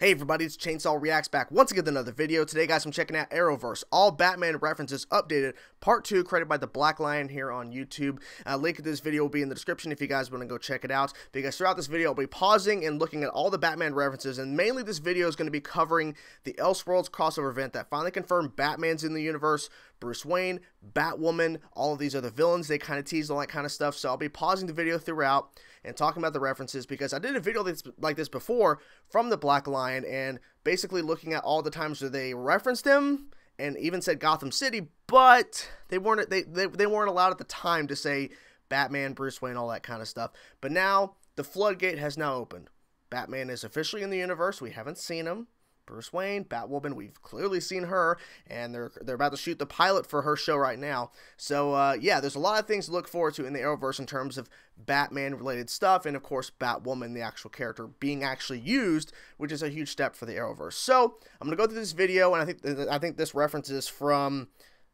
Hey everybody, it's Chainsaw Reacts back once again with another video. Today guys, I'm checking out Arrowverse, all Batman references updated, part 2, created by the Black Lion here on YouTube. Link to this video will be in the description if you guys want to go check it out. Because throughout this video, I'll be pausing and looking at all the Batman references, and mainly this video is going to be covering the Elseworlds crossover event that finally confirmed Batman's in the universe, Bruce Wayne, Batwoman, all of these other villains. They kind of teased all that kind of stuff, so I'll be pausing the video throughout and talking about the references because I did a video like this before from the Black Lion and basically looking at all the times where they referenced them and even said Gotham City, but they weren't allowed at the time to say Batman, Bruce Wayne, all that kind of stuff. But now the floodgate has now opened. Batman is officially in the universe. We haven't seen him. Bruce Wayne, Batwoman, we've clearly seen her, and they're about to shoot the pilot for her show right now. So, yeah, there's a lot of things to look forward to in the Arrowverse in terms of Batman-related stuff, and, of course, Batwoman, the actual character, being actually used, which is a huge step for the Arrowverse. So, I'm going to go through this video, and I think this reference is from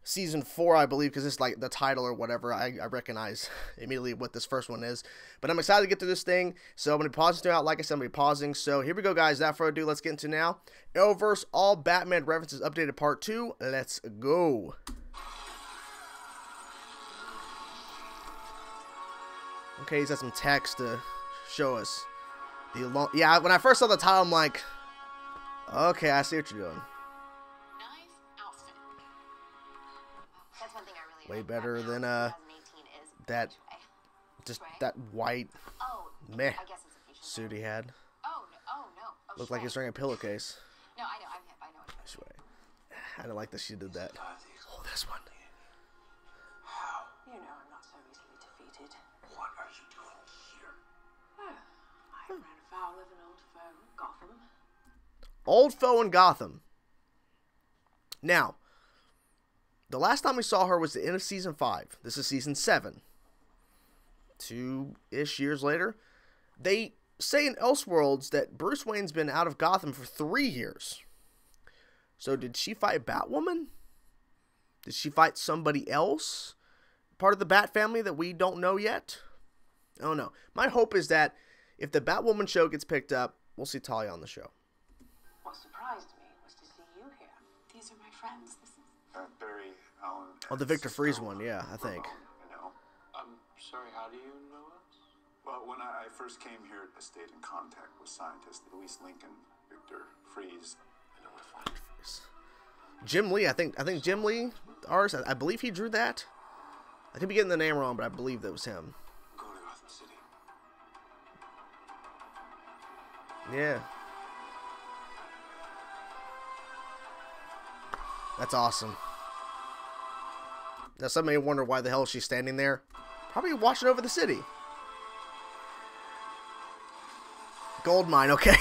Season 4, I believe, because it's like the title or whatever. I recognize immediately what this first one is. But I'm excited to get through this thing. So I'm going to pause it out. Like I said, I'm going to be pausing. So here we go, guys. Without further ado, let's get into now. Arrowverse, all Batman references updated part 2. Let's go. Okay, he's got some text to show us. Yeah, when I first saw the title, I'm like, okay, I see what you're doing. Way better than that white meh suit he had. Looked like he's wearing a pillowcase. No, I know, I'm hip, I know. This way. I don't like that she did that. Oh, this one. How? You know I'm not so easily defeated. What are you doing here? Oh, I ran afoul of an old foe in Gotham. Old foe in Gotham. Now, the last time we saw her was the end of Season 5. This is Season 7. 2-ish years later. They say in Elseworlds that Bruce Wayne's been out of Gotham for 3 years. So did she fight Batwoman? Did she fight somebody else? Part of the Bat family that we don't know yet? I don't know. My hope is that if the Batwoman show gets picked up, we'll see Talia on the show. What surprised me was to see you here. These are my friends. This is... Barry, Allen... Oh, the Victor Freeze one, yeah, I think. I know. I'm sorry, how do you know us? Well, when I first came here, I stayed in contact with scientists Louise Lincoln, Victor Freeze. I know where to find Freeze. Jim Lee, I think Jim Lee, ours, I believe he drew that. I could be getting the name wrong, but I believe that was him. Go to Gotham City. Yeah. That's awesome. Now, some may wonder why the hell she's standing there. Probably watching over the city. Gold mine, okay.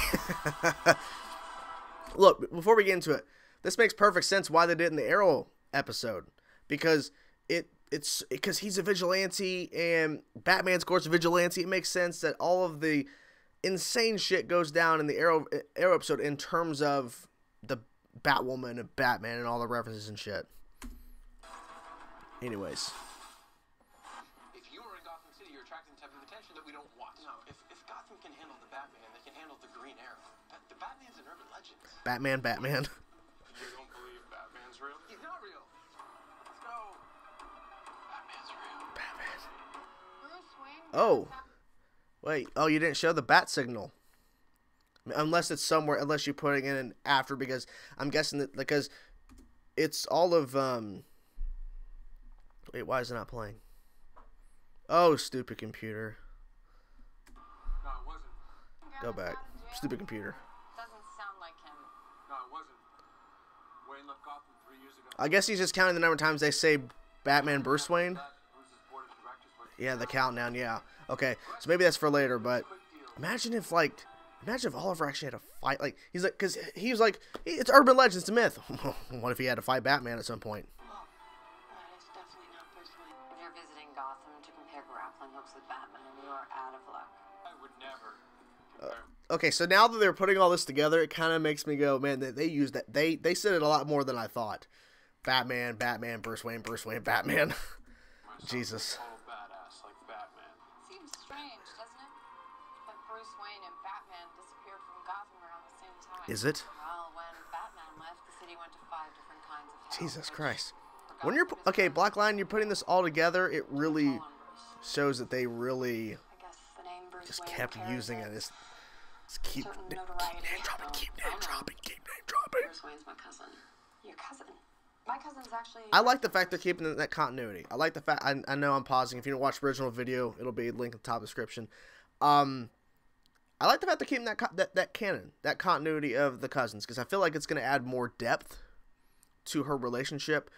Look, before we get into it, this makes perfect sense why they did it in the Arrow episode. Because because he's a vigilante and Batman's, of course, a vigilante. It makes sense that all of the insane shit goes down in the Arrow episode in terms of the Batwoman and Batman and all the references and shit. Anyways. If you were in Gotham City, you're attracting the type of attention that we don't want. No, if Gotham can handle the Batman, they can handle the Green Arrow. The Batman's an urban legend. Batman. You don't believe Batman's real? He's not real. Let's go. Batman's real. Batman. Bruce Wayne... Oh. Wait. Oh, you didn't show the bat signal. Unless it's somewhere, unless you're putting it in after, because I'm guessing that, because it's all of, wait, why is it not playing? Oh, stupid computer. No, it wasn't. Go back. Stupid computer. Doesn't sound like him. No, it wasn't. Wayne left Gotham 3 years ago. I guess he's just counting the number of times they say Batman Bruce Wayne. Yeah, the countdown, yeah. Okay, so maybe that's for later, but imagine if, like, Oliver actually had to fight, like, he's like, because he was like, it's urban legend, it's a myth. What if he had to fight Batman at some point? Well, that is definitely not Bruce Wayne. If you're visiting Gotham to compare grappling hooks with Batman, you are out of luck. I would never. Okay, so now that they're putting all this together, it kind of makes me go, man, they used that, they said it a lot more than I thought. Batman, Bruce Wayne, Batman. Jesus. Badass like Batman. Seems strange, doesn't it? But Bruce Wayne and Batman disappeared from Gotham around the same time. Is it? Well, when Batman left, the city went to 5 different kinds of hell. Jesus Christ. When you're okay, Black Line, you're putting this all together. It really shows that they really I guess the name Bruce just Wayne kept carries using it. a It's keep certain name notoriety. dropping, keep name I know. dropping, keep name dropping. Bruce Wayne's my cousin. Your cousin? My cousin's actually... I like the fact they're keeping that continuity. I like the fact. I know I'm pausing. If you don't watch the original video, it'll be linked in the top description. I like the fact they're keeping that canon, that continuity of the cousins, because I feel like it's going to add more depth to her relationship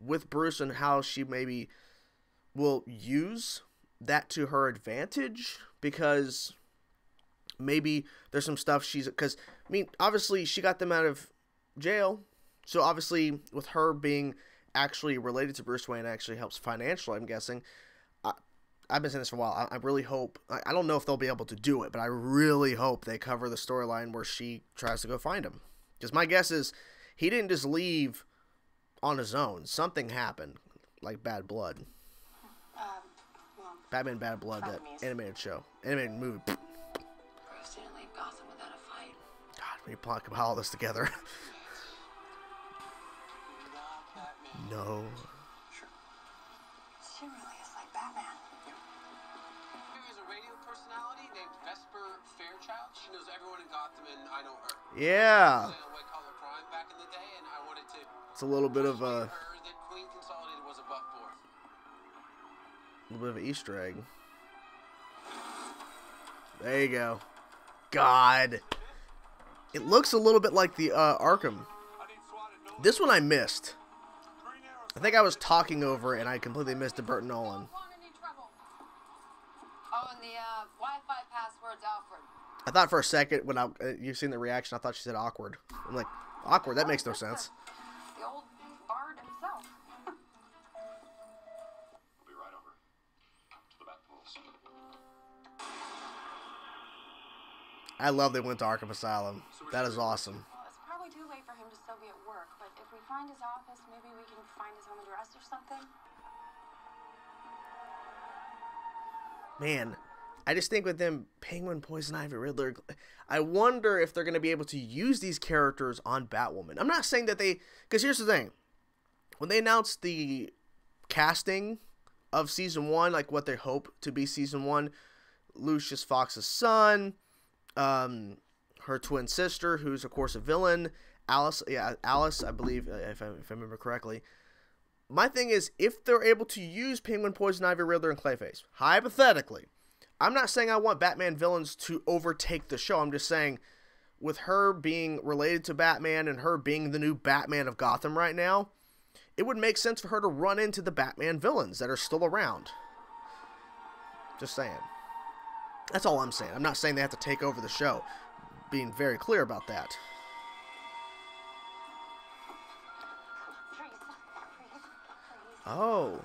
with Bruce and how she maybe will use that to her advantage, because maybe there's some stuff because I mean, obviously she got them out of jail, so obviously with her being actually related to Bruce Wayne actually helps financially, I'm guessing. I've been saying this for a while. I really hope, I don't know if they'll be able to do it, but I really hope they cover the storyline where she tries to go find him, because my guess is he didn't just leave on his own. Something happened, like Bad Blood. well, Batman Bad Blood, that animated show. Animated movie. Bruce didn't leave Gotham without a fight. God, we talk about all this together. No. Sure. She really is like Batman. There's a radio personality named Vesper Fairchild. She knows everyone in Gotham, and I know her. Yeah. White collar crime back in the day, and I wanted to. It's a little bit of her that Queen Consolidated was a buck for. a little bit of an Easter egg. There you go. God. It looks a little bit like the Arkham. This one I missed. I think I was talking over it and I completely missed the Burton Nolan. Oh, and the Wi-Fi password's Alfred. I thought for a second when you've seen the reaction, I thought she said awkward. I'm like, awkward? That makes no sense. The old bard himself. We'll be right over to the Batpools. I love they went to Arkham Asylum. That is awesome. Well, it's probably too late for him to still be at work, but if we find his office, maybe we can find his home address or something. Man, I just think with them, Penguin, Poison Ivy, Riddler, I wonder if they're going to be able to use these characters on Batwoman. I'm not saying that they, because here's the thing. When they announced the casting of Season 1, like what they hope to be Season 1, Lucius Fox's son, her twin sister, who's of course a villain, Alice, I believe, if I remember correctly. My thing is, if they're able to use Penguin, Poison Ivy, Riddler, and Clayface, hypothetically, I'm not saying I want Batman villains to overtake the show. I'm just saying, with her being related to Batman and her being the new Batman of Gotham right now, it would make sense for her to run into the Batman villains that are still around. Just saying. That's all I'm saying. I'm not saying they have to take over the show. Being very clear about that. Oh.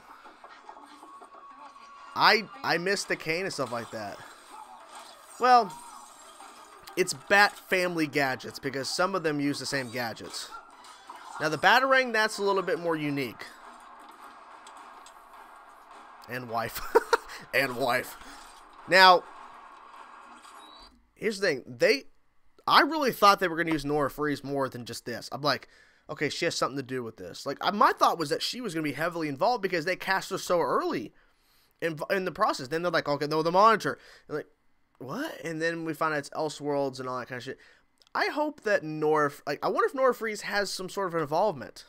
I missed the cane and stuff like that. Well, it's Bat family gadgets because some of them use the same gadgets. Now the Batarang, that's a little bit more unique. And wife. And wife. Now, here's the thing. I really thought they were going to use Nora Freeze more than just this. I'm like, okay, she has something to do with this. Like, my thought was that she was going to be heavily involved because they cast her so early in the process. Then they're like, okay, no, the Monitor. And like, what? And then we find out it's Elseworlds and all that kind of shit. I hope that I wonder if Nora Freeze has some sort of involvement.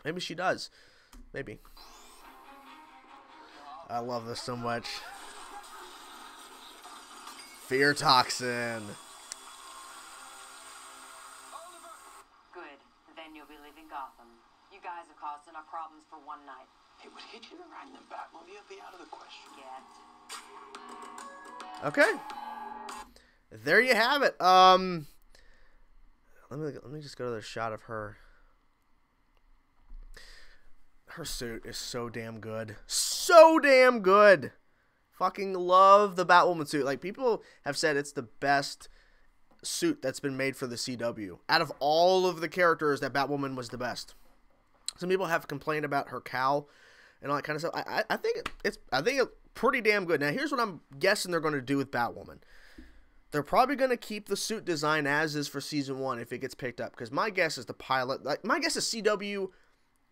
Maybe she does. Maybe. I love this so much. Fear Toxin. Good. Then you'll be leaving Gotham. You guys have caused enough problems for one night. Hey, would hitching a ride in the Batmobile be out of the question? Get. Okay. There you have it. Let me just go to the shot of her. Her suit is so damn good. So damn good. Fucking love the Batwoman suit. Like, people have said it's the best suit that's been made for the CW. Out of all of the characters, that Batwoman was the best. Some people have complained about her cowl and all that kind of stuff. I think it's pretty damn good. Now, here's what I'm guessing they're going to do with Batwoman. they're probably going to keep the suit design as is for season 1 if it gets picked up. Because my guess is the pilot, like, my guess is CW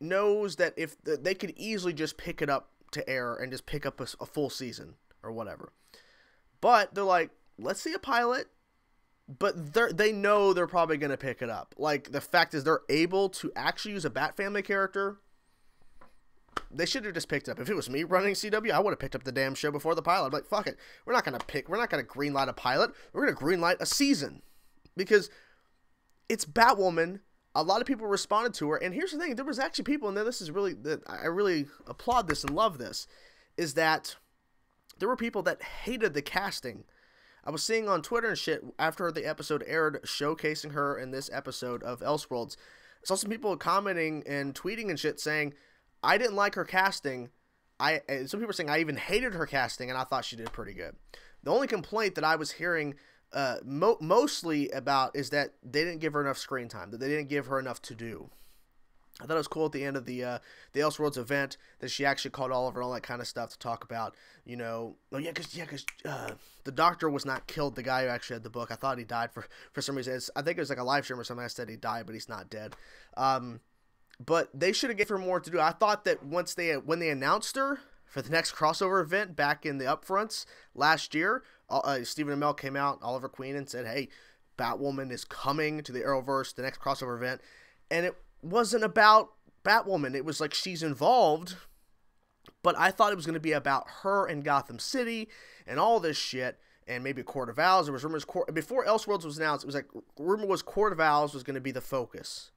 knows that if they could easily just pick it up to air and just pick up a full season or whatever. But they're like, let's see a pilot. But they know they're probably going to pick it up. Like, the fact is they're able to actually use a Bat Family character. They should have just picked it up. If it was me running CW, I would have picked up the damn show before the pilot. I'm like, fuck it. We're not going to greenlight a pilot. We're going to greenlight a season. Because it's Batwoman. A lot of people responded to her. And here's the thing. There was actually people, and this is really, I really applaud this and love this, is that there were people that hated the casting. I was seeing on Twitter and shit after the episode aired showcasing her in this episode of Elseworlds. I saw some people commenting and tweeting and shit saying, I didn't like her casting. Some people were saying I even hated her casting, and I thought she did pretty good. The only complaint that I was hearing mostly about is that they didn't give her enough screen time, that they didn't give her enough to do. I thought it was cool at the end of the Elseworlds event that she actually called Oliver and all that kind of stuff to talk about, you know, because the Doctor was not killed, the guy who actually had the book. I thought he died for some reason. I think it was like a live stream or something. I said he died, but he's not dead. But they should have given her more to do. I thought that when they announced her for the next crossover event back in the upfronts last year, Stephen Amell came out, Oliver Queen, and said, hey, Batwoman is coming to the Arrowverse, the next crossover event. And it wasn't about Batwoman. It was like she's involved, but I thought it was going to be about her and Gotham City and all this shit, and maybe Court of Owls. There was rumors before Elseworlds was announced. It was like rumor was Court of Owls was going to be the focus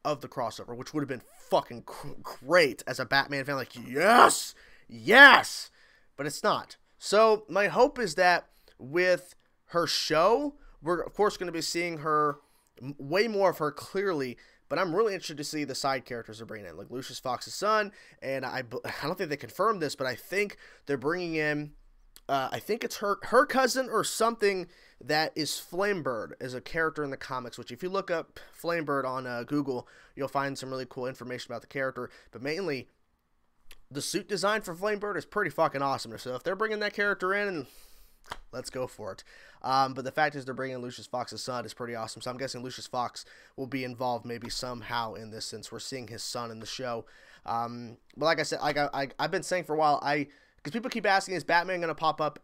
of the crossover, which would have been fucking great as a Batman fan. Like, yes, but it's not. So my hope is that with her show, we're of course going to be seeing her, way more of her clearly. But I'm really interested to see the side characters they're bringing in, like Lucius Fox's son, and I don't think they confirmed this, but I think they're bringing in, I think it's her cousin or something that is Flamebird as a character in the comics, which if you look up Flamebird on Google, you'll find some really cool information about the character, but mainly the suit design for Flamebird is pretty fucking awesome, so if they're bringing that character in, let's go for it. But the fact is they're bringing Lucius Fox's son is pretty awesome. So I'm guessing Lucius Fox will be involved maybe somehow in this, since we're seeing his son in the show. But like I said, I've been saying for a while, because people keep asking, is Batman going to pop up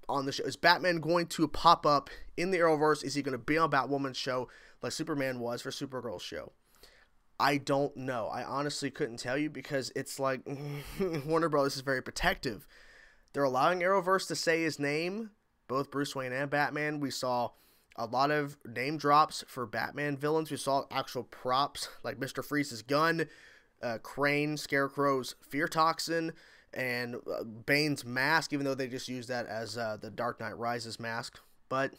on the show? Is Batman going to pop up in the Arrowverse? Is he going to be on Batwoman's show like Superman was for Supergirl's show? I don't know. I honestly couldn't tell you, because it's like Warner Bros. Is very protective. They're allowing Arrowverse to say his name, both Bruce Wayne and Batman. We saw a lot of name drops for Batman villains. We saw actual props like Mr. Freeze's gun, Crane, Scarecrow's fear toxin, and Bane's mask, even though they just used that as the Dark Knight Rises mask. But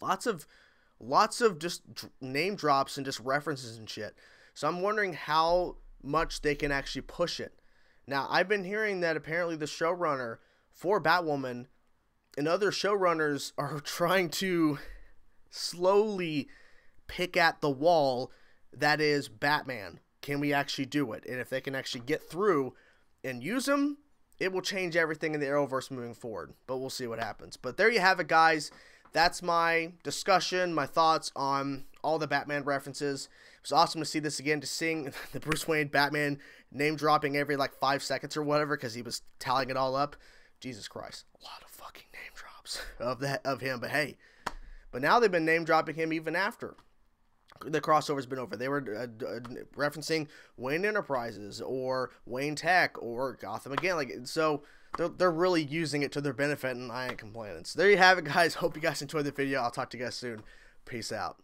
lots of just name drops and just references and shit. So I'm wondering how much they can actually push it. Now, I've been hearing that apparently the showrunner for Batwoman and other showrunners are trying to slowly pick at the wall that is Batman. Can we actually do it? And if they can actually get through and use them, it will change everything in the Arrowverse moving forward. But we'll see what happens. But there you have it, guys. That's my discussion, my thoughts on all the Batman references. It was awesome to see this again, to seeing the Bruce Wayne Batman name dropping every like 5 seconds or whatever, because he was tallying it all up. Jesus Christ, a lot of fucking name drops of him. But hey, but now they've been name dropping him even after the crossover's been over. They were referencing Wayne Enterprises or Wayne Tech or Gotham again. Like, so they're really using it to their benefit, and I ain't complaining. So there you have it, guys. Hope you guys enjoyed the video. I'll talk to you guys soon. Peace out.